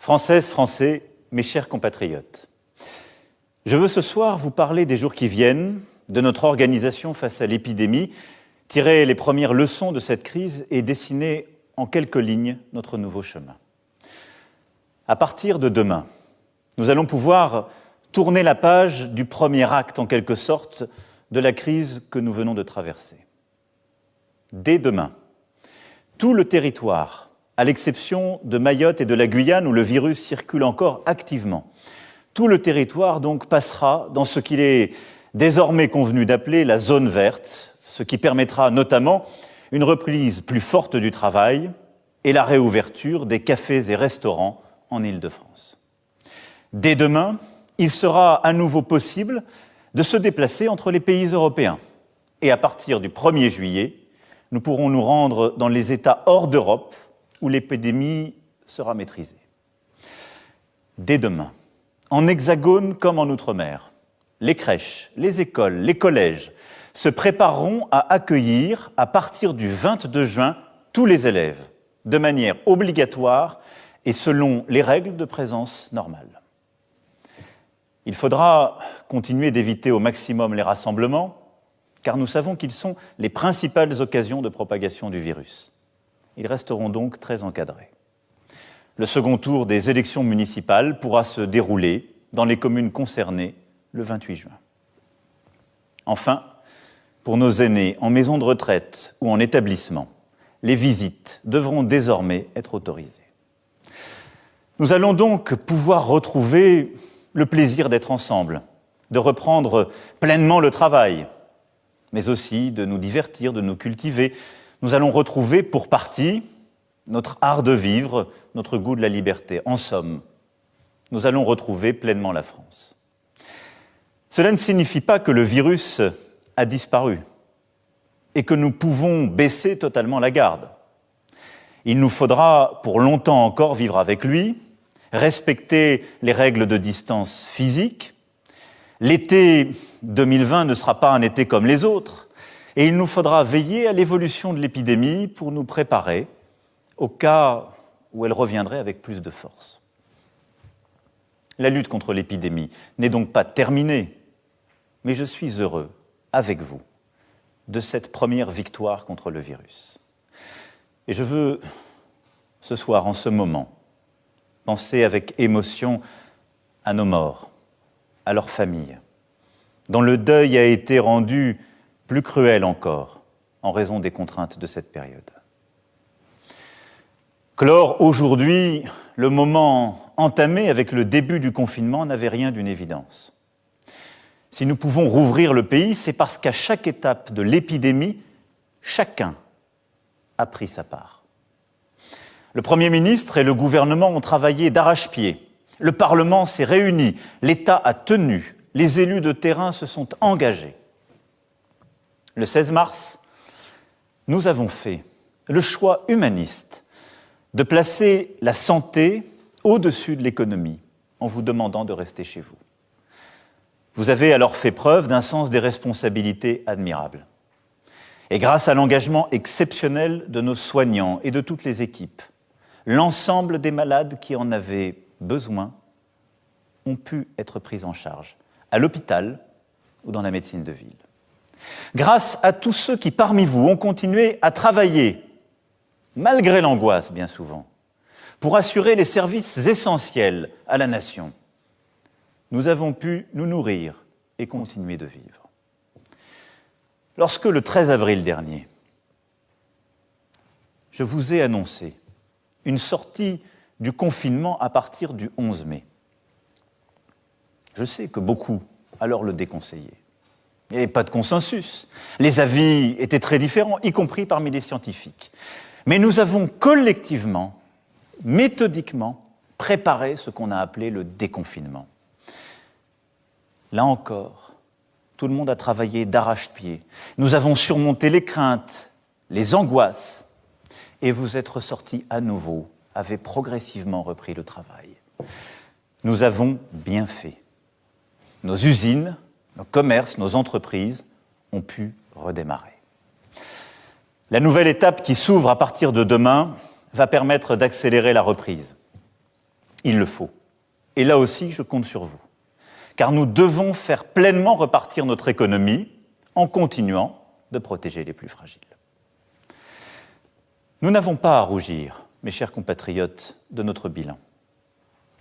Françaises, Français, mes chers compatriotes, je veux ce soir vous parler des jours qui viennent, de notre organisation face à l'épidémie, tirer les premières leçons de cette crise et dessiner en quelques lignes notre nouveau chemin. À partir de demain, nous allons pouvoir tourner la page du premier acte, en quelque sorte, de la crise que nous venons de traverser. Dès demain, tout le territoire, à l'exception de Mayotte et de la Guyane où le virus circule encore activement, tout le territoire donc passera dans ce qu'il est désormais convenu d'appeler la zone verte, ce qui permettra notamment une reprise plus forte du travail et la réouverture des cafés et restaurants en Île-de-France. Dès demain, il sera à nouveau possible de se déplacer entre les pays européens. Et à partir du 1er juillet, nous pourrons nous rendre dans les États hors d'Europe où l'épidémie sera maîtrisée. Dès demain, en Hexagone comme en Outre-mer, les crèches, les écoles, les collèges se prépareront à accueillir, à partir du 22 juin, tous les élèves, de manière obligatoire et selon les règles de présence normales. Il faudra continuer d'éviter au maximum les rassemblements, car nous savons qu'ils sont les principales occasions de propagation du virus. Ils resteront donc très encadrés. Le second tour des élections municipales pourra se dérouler dans les communes concernées le 28 juin. Enfin, pour nos aînés en maison de retraite ou en établissement, les visites devront désormais être autorisées. Nous allons donc pouvoir retrouver le plaisir d'être ensemble, de reprendre pleinement le travail, mais aussi de nous divertir, de nous cultiver. Nous allons retrouver pour partie notre art de vivre, notre goût de la liberté. En somme, nous allons retrouver pleinement la France. Cela ne signifie pas que le virus a disparu et que nous pouvons baisser totalement la garde. Il nous faudra pour longtemps encore vivre avec lui, respecter les règles de distance physique. L'été 2020 ne sera pas un été comme les autres, et il nous faudra veiller à l'évolution de l'épidémie pour nous préparer au cas où elle reviendrait avec plus de force. La lutte contre l'épidémie n'est donc pas terminée, mais je suis heureux, avec vous, de cette première victoire contre le virus. Et je veux, ce soir, en ce moment, penser avec émotion à nos morts, à leurs familles, dont le deuil a été rendu plus cruel encore en raison des contraintes de cette période. Clore aujourd'hui le moment entamé avec le début du confinement n'avait rien d'une évidence. Si nous pouvons rouvrir le pays, c'est parce qu'à chaque étape de l'épidémie, chacun a pris sa part. Le Premier ministre et le gouvernement ont travaillé d'arrache-pied. Le Parlement s'est réuni, l'État a tenu, les élus de terrain se sont engagés. Le 16 mars, nous avons fait le choix humaniste de placer la santé au-dessus de l'économie en vous demandant de rester chez vous. Vous avez alors fait preuve d'un sens des responsabilités admirable. Et grâce à l'engagement exceptionnel de nos soignants et de toutes les équipes, l'ensemble des malades qui en avaient besoin ont pu être pris en charge, à l'hôpital ou dans la médecine de ville. Grâce à tous ceux qui, parmi vous, ont continué à travailler, malgré l'angoisse bien souvent, pour assurer les services essentiels à la nation, nous avons pu nous nourrir et continuer de vivre. Lorsque, le 13 avril dernier, je vous ai annoncé une sortie du confinement à partir du 11 mai, je sais que beaucoup alors le déconseillaient. Il n'y avait pas de consensus. Les avis étaient très différents, y compris parmi les scientifiques. Mais nous avons collectivement, méthodiquement, préparé ce qu'on a appelé le déconfinement. Là encore, tout le monde a travaillé d'arrache-pied. Nous avons surmonté les craintes, les angoisses, et vous êtes ressortis à nouveau, avez progressivement repris le travail. Nous avons bien fait. Nos usines, nos commerces, nos entreprises ont pu redémarrer. La nouvelle étape qui s'ouvre à partir de demain va permettre d'accélérer la reprise. Il le faut. Et là aussi, je compte sur vous. Car nous devons faire pleinement repartir notre économie en continuant de protéger les plus fragiles. Nous n'avons pas à rougir, mes chers compatriotes, de notre bilan.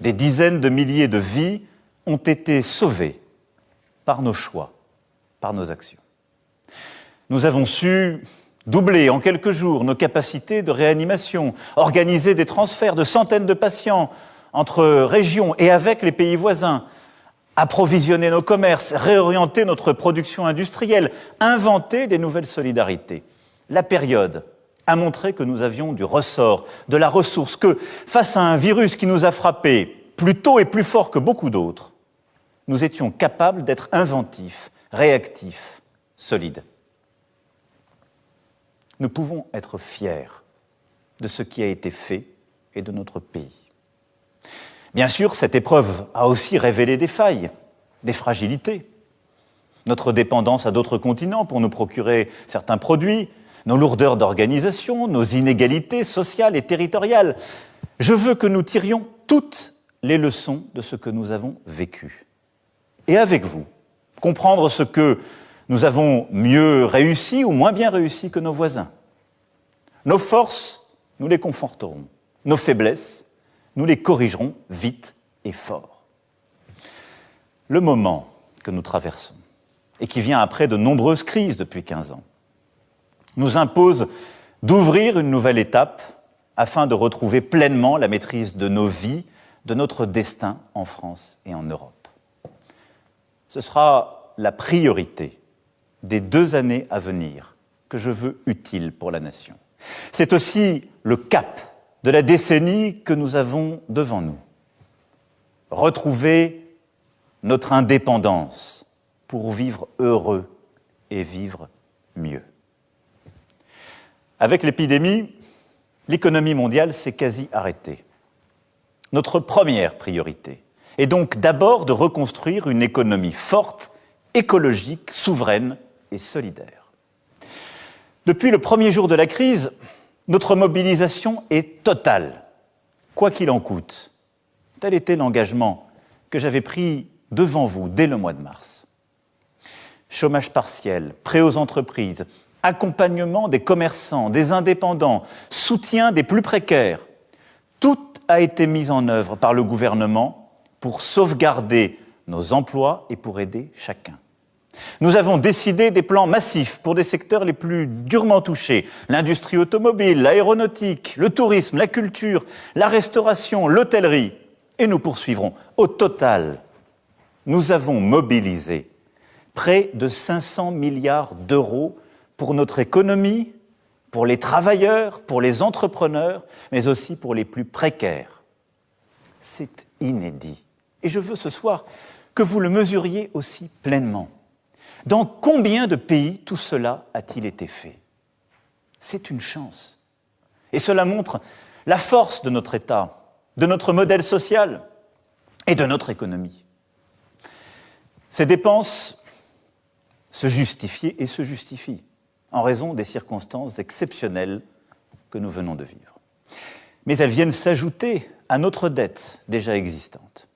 Des dizaines de milliers de vies ont été sauvées par nos choix, par nos actions. Nous avons su doubler en quelques jours nos capacités de réanimation, organiser des transferts de centaines de patients entre régions et avec les pays voisins, approvisionner nos commerces, réorienter notre production industrielle, inventer des nouvelles solidarités. La période a montré que nous avions du ressort, de la ressource, que face à un virus qui nous a frappés plus tôt et plus fort que beaucoup d'autres, nous étions capables d'être inventifs, réactifs, solides. Nous pouvons être fiers de ce qui a été fait et de notre pays. Bien sûr, cette épreuve a aussi révélé des failles, des fragilités. Notre dépendance à d'autres continents pour nous procurer certains produits, nos lourdeurs d'organisation, nos inégalités sociales et territoriales. Je veux que nous tirions toutes les leçons de ce que nous avons vécu. Et avec vous, comprendre ce que nous avons mieux réussi ou moins bien réussi que nos voisins. Nos forces, nous les conforterons. Nos faiblesses, nous les corrigerons vite et fort. Le moment que nous traversons, et qui vient après de nombreuses crises depuis 15 ans, nous impose d'ouvrir une nouvelle étape afin de retrouver pleinement la maîtrise de nos vies, de notre destin en France et en Europe. Ce sera la priorité des 2 années à venir que je veux utile pour la nation. C'est aussi le cap de la décennie que nous avons devant nous. Retrouver notre indépendance pour vivre heureux et vivre mieux. Avec l'épidémie, l'économie mondiale s'est quasi arrêtée. Notre première priorité est donc d'abord de reconstruire une économie forte, écologique, souveraine et solidaire. Depuis le premier jour de la crise, notre mobilisation est totale, quoi qu'il en coûte. Tel était l'engagement que j'avais pris devant vous dès le mois de mars. Chômage partiel, prêt aux entreprises, accompagnement des commerçants, des indépendants, soutien des plus précaires, tout a été mis en œuvre par le gouvernement pour sauvegarder nos emplois et pour aider chacun. Nous avons décidé des plans massifs pour des secteurs les plus durement touchés, l'industrie automobile, l'aéronautique, le tourisme, la culture, la restauration, l'hôtellerie, et nous poursuivrons. Au total, nous avons mobilisé près de 500 milliards d'euros pour notre économie, pour les travailleurs, pour les entrepreneurs, mais aussi pour les plus précaires. C'est inédit. Et je veux ce soir que vous le mesuriez aussi pleinement. Dans combien de pays tout cela a-t-il été fait? C'est une chance. Et cela montre la force de notre État, de notre modèle social et de notre économie. Ces dépenses se justifiaient et se justifient en raison des circonstances exceptionnelles que nous venons de vivre. Mais elles viennent s'ajouter à notre dette déjà existante.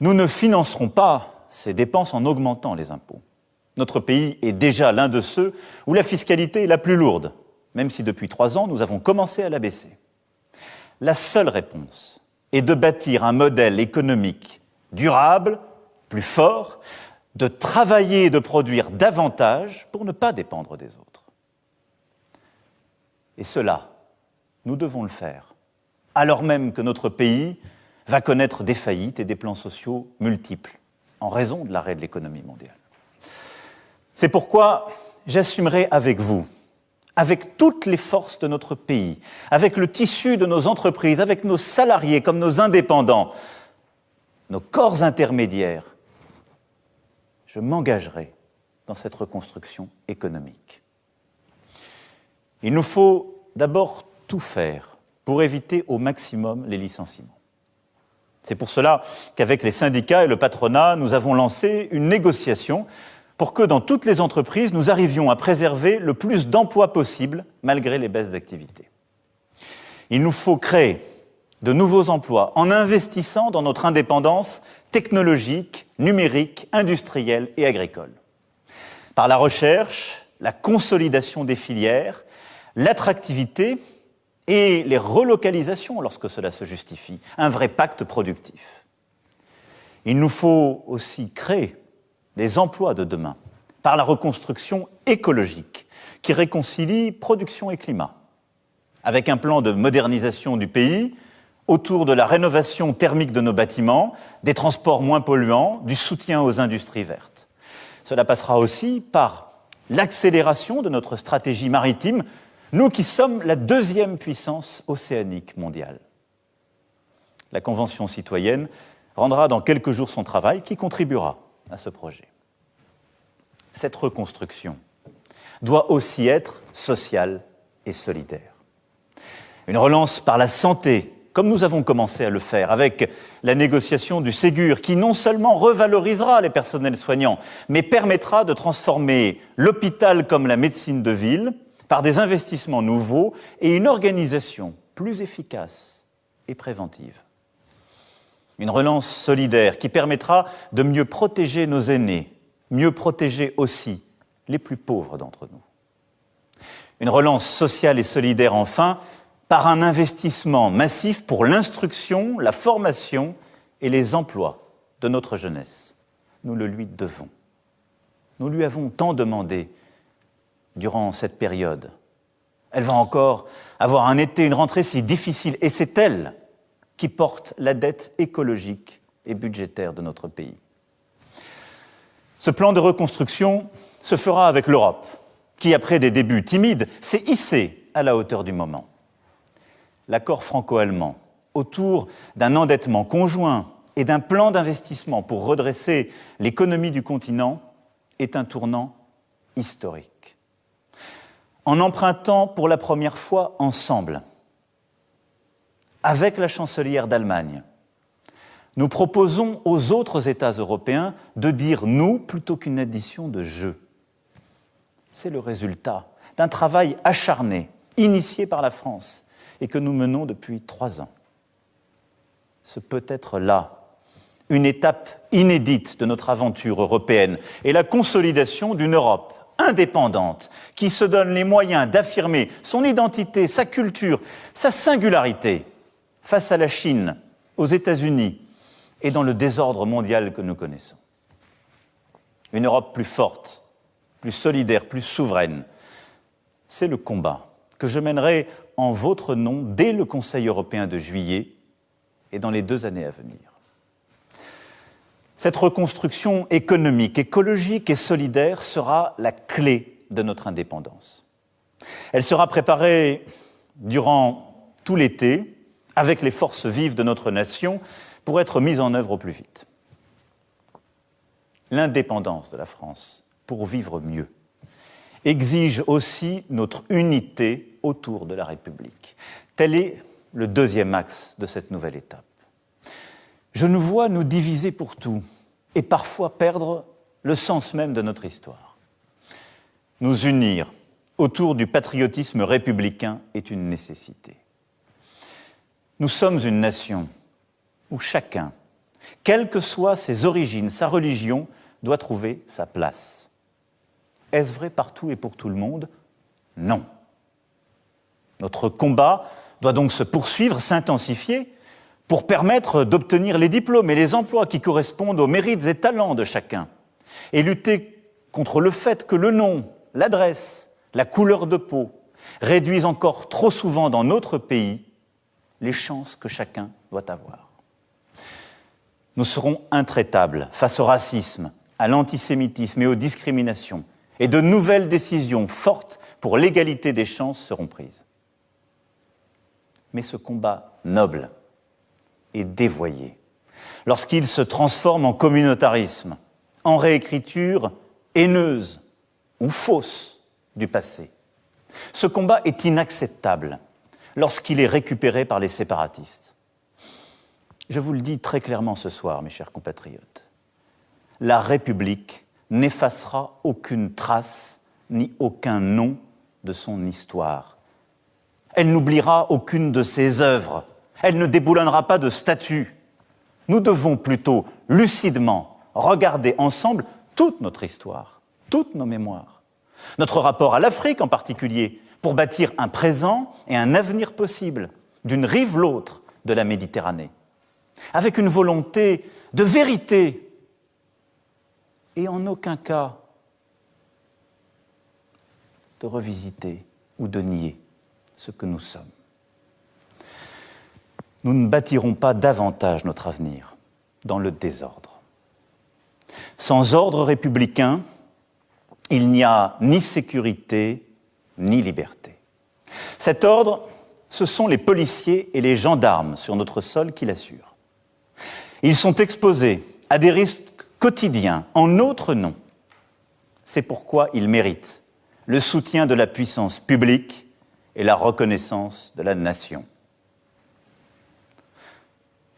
Nous ne financerons pas ces dépenses en augmentant les impôts. Notre pays est déjà l'un de ceux où la fiscalité est la plus lourde, même si depuis 3 ans, nous avons commencé à la baisser. La seule réponse est de bâtir un modèle économique durable, plus fort, de travailler et de produire davantage pour ne pas dépendre des autres. Et cela, nous devons le faire, alors même que notre pays va connaître des faillites et des plans sociaux multiples, en raison de l'arrêt de l'économie mondiale. C'est pourquoi j'assumerai avec vous, avec toutes les forces de notre pays, avec le tissu de nos entreprises, avec nos salariés comme nos indépendants, nos corps intermédiaires, je m'engagerai dans cette reconstruction économique. Il nous faut d'abord tout faire pour éviter au maximum les licenciements. C'est pour cela qu'avec les syndicats et le patronat, nous avons lancé une négociation pour que dans toutes les entreprises, nous arrivions à préserver le plus d'emplois possible malgré les baisses d'activité. Il nous faut créer de nouveaux emplois en investissant dans notre indépendance technologique, numérique, industrielle et agricole. Par la recherche, la consolidation des filières, l'attractivité et les relocalisations lorsque cela se justifie, un vrai pacte productif. Il nous faut aussi créer les emplois de demain par la reconstruction écologique qui réconcilie production et climat, avec un plan de modernisation du pays autour de la rénovation thermique de nos bâtiments, des transports moins polluants, du soutien aux industries vertes. Cela passera aussi par l'accélération de notre stratégie maritime, nous qui sommes la deuxième puissance océanique mondiale. La Convention citoyenne rendra dans quelques jours son travail qui contribuera à ce projet. Cette reconstruction doit aussi être sociale et solidaire. Une relance par la santé, comme nous avons commencé à le faire avec la négociation du Ségur, qui non seulement revalorisera les personnels soignants, mais permettra de transformer l'hôpital comme la médecine de ville par des investissements nouveaux et une organisation plus efficace et préventive. Une relance solidaire qui permettra de mieux protéger nos aînés, mieux protéger aussi les plus pauvres d'entre nous. Une relance sociale et solidaire enfin, par un investissement massif pour l'instruction, la formation et les emplois de notre jeunesse. Nous le lui devons. Nous lui avons tant demandé durant cette période. Elle va encore avoir un été, une rentrée si difficile, et c'est elle qui porte la dette écologique et budgétaire de notre pays. Ce plan de reconstruction se fera avec l'Europe, qui, après des débuts timides, s'est hissée à la hauteur du moment. L'accord franco-allemand, autour d'un endettement conjoint et d'un plan d'investissement pour redresser l'économie du continent, est un tournant historique. En empruntant pour la première fois ensemble, avec la chancelière d'Allemagne, nous proposons aux autres États européens de dire « nous » plutôt qu'une addition de « je ». C'est le résultat d'un travail acharné, initié par la France, et que nous menons depuis 3 ans. Ce peut être là une étape inédite de notre aventure européenne et la consolidation d'une Europe indépendante qui se donne les moyens d'affirmer son identité, sa culture, sa singularité face à la Chine, aux États-Unis et dans le désordre mondial que nous connaissons. Une Europe plus forte, plus solidaire, plus souveraine, c'est le combat que je mènerai en votre nom dès le Conseil européen de juillet et dans les 2 années à venir. Cette reconstruction économique, écologique et solidaire sera la clé de notre indépendance. Elle sera préparée durant tout l'été avec les forces vives de notre nation pour être mise en œuvre au plus vite. L'indépendance de la France, pour vivre mieux, exige aussi notre unité autour de la République. Tel est le 2e axe de cette nouvelle étape. Je nous vois nous diviser pour tout et parfois perdre le sens même de notre histoire. Nous unir autour du patriotisme républicain est une nécessité. Nous sommes une nation où chacun, quelles que soient ses origines, sa religion, doit trouver sa place. Est-ce vrai partout et pour tout le monde ? Non. Notre combat doit donc se poursuivre, s'intensifier, pour permettre d'obtenir les diplômes et les emplois qui correspondent aux mérites et talents de chacun, et lutter contre le fait que le nom, l'adresse, la couleur de peau réduisent encore trop souvent dans notre pays les chances que chacun doit avoir. Nous serons intraitables face au racisme, à l'antisémitisme et aux discriminations, et de nouvelles décisions fortes pour l'égalité des chances seront prises. Mais ce combat noble est dévoyé lorsqu'il se transforme en communautarisme, en réécriture haineuse ou fausse du passé. Ce combat est inacceptable lorsqu'il est récupéré par les séparatistes. Je vous le dis très clairement ce soir, mes chers compatriotes, la République n'effacera aucune trace ni aucun nom de son histoire. Elle n'oubliera aucune de ses œuvres, Elle ne déboulonnera pas de statut. Nous devons plutôt lucidement regarder ensemble toute notre histoire, toutes nos mémoires, notre rapport à l'Afrique en particulier, pour bâtir un présent et un avenir possible d'une rive l'autre de la Méditerranée, avec une volonté de vérité et en aucun cas de revisiter ou de nier ce que nous sommes. Nous ne bâtirons pas davantage notre avenir dans le désordre. Sans ordre républicain, il n'y a ni sécurité ni liberté. Cet ordre, ce sont les policiers et les gendarmes sur notre sol qui l'assurent. Ils sont exposés à des risques quotidiens en notre nom. C'est pourquoi ils méritent le soutien de la puissance publique et la reconnaissance de la nation.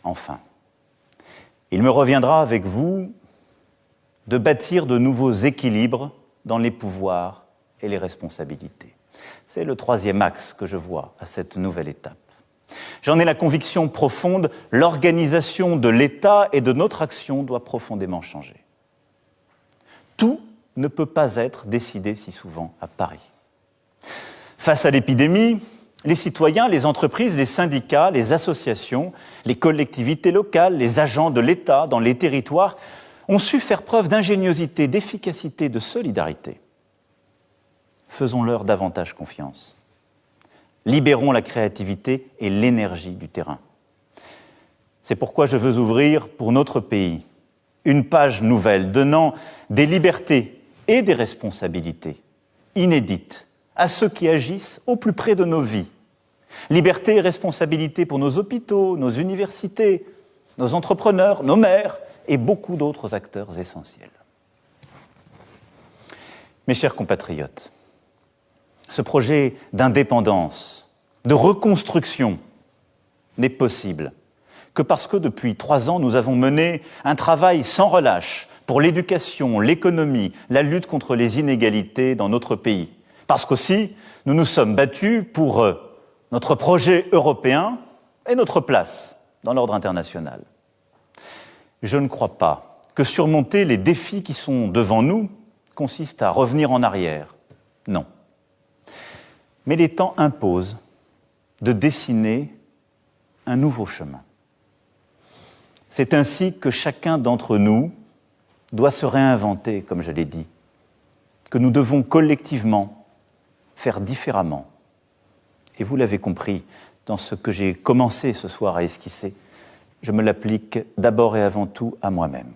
Enfin, il me reviendra avec vous de bâtir de nouveaux équilibres dans les pouvoirs et les responsabilités. C'est le troisième axe que je vois à cette nouvelle étape. J'en ai la conviction profonde, l'organisation de l'État et de notre action doit profondément changer. Tout ne peut pas être décidé si souvent à Paris. Face à l'épidémie, les citoyens, les entreprises, les syndicats, les associations, les collectivités locales, les agents de l'État dans les territoires ont su faire preuve d'ingéniosité, d'efficacité, de solidarité. Faisons-leur davantage confiance. Libérons la créativité et l'énergie du terrain. C'est pourquoi je veux ouvrir pour notre pays une page nouvelle donnant des libertés et des responsabilités inédites à ceux qui agissent au plus près de nos vies. Liberté et responsabilité pour nos hôpitaux, nos universités, nos entrepreneurs, nos maires et beaucoup d'autres acteurs essentiels. Mes chers compatriotes, ce projet d'indépendance, de reconstruction n'est possible que parce que depuis 3 ans, nous avons mené un travail sans relâche pour l'éducation, l'économie, la lutte contre les inégalités dans notre pays. Parce qu'aussi, nous nous sommes battus pour notre projet européen et notre place dans l'ordre international. Je ne crois pas que surmonter les défis qui sont devant nous consiste à revenir en arrière. Non. Mais les temps imposent de dessiner un nouveau chemin. C'est ainsi que chacun d'entre nous doit se réinventer, comme je l'ai dit, que nous devons collectivement faire différemment. Et vous l'avez compris dans ce que j'ai commencé ce soir à esquisser, je me l'applique d'abord et avant tout à moi-même.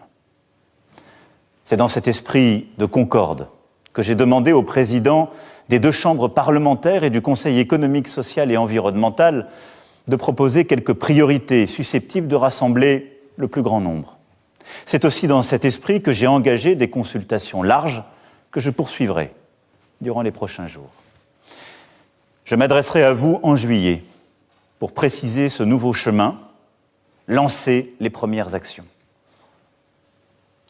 C'est dans cet esprit de concorde que j'ai demandé au président des 2 chambres parlementaires et du Conseil économique, social et environnemental de proposer quelques priorités susceptibles de rassembler le plus grand nombre. C'est aussi dans cet esprit que j'ai engagé des consultations larges que je poursuivrai durant les prochains jours. Je m'adresserai à vous en juillet pour préciser ce nouveau chemin, lancer les premières actions.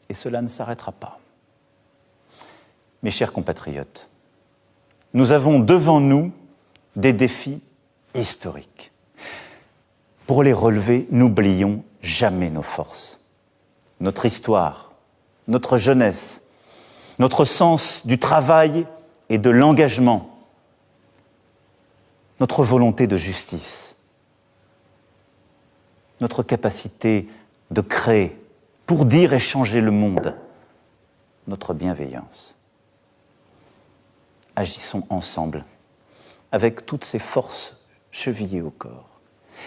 Et cela ne s'arrêtera pas. Mes chers compatriotes, nous avons devant nous des défis historiques. Pour les relever, n'oublions jamais nos forces, notre histoire, notre jeunesse, notre sens du travail et de l'engagement, notre volonté de justice, notre capacité de créer pour dire et changer le monde, notre bienveillance. Agissons ensemble, avec toutes ces forces chevillées au corps.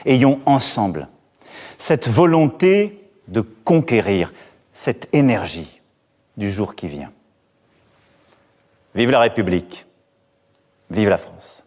Ayons ensemble cette volonté de conquérir, cette énergie du jour qui vient. Vive la République, vive la France.